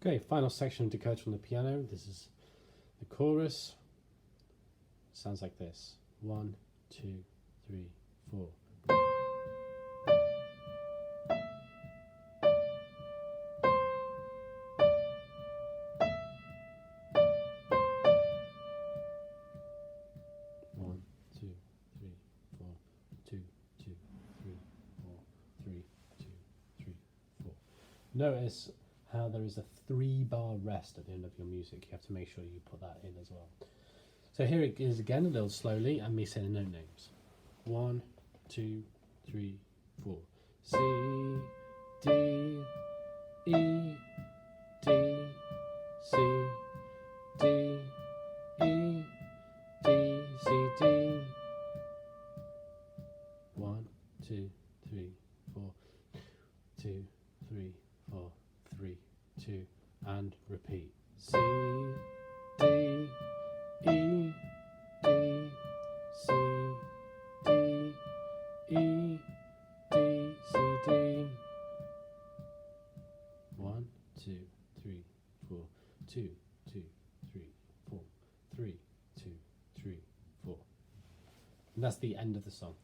Okay, final section of Dakota on the piano. This is the chorus. Sounds like this. 1, 2, 3, 4. One, two, three, four, 2, 2, 3, 4, 3, 2, 3, 4. Notice how there is a 3-bar rest at the end of your music. You have to make sure you put that in as well. So here it is again, a little slowly, and me saying the note names. 1, 2, 3, 4. C, D, E, D, C, D, E, D, C, D. 1, 2, 3, 4. 2, 3, 4, 3, 2, and repeat. C, D, E, D, C, D, E, D, C, D. 1, 2, 3, 4, 2, 2, 3, 4, 3, 2, 3, 4. And that's the end of the song.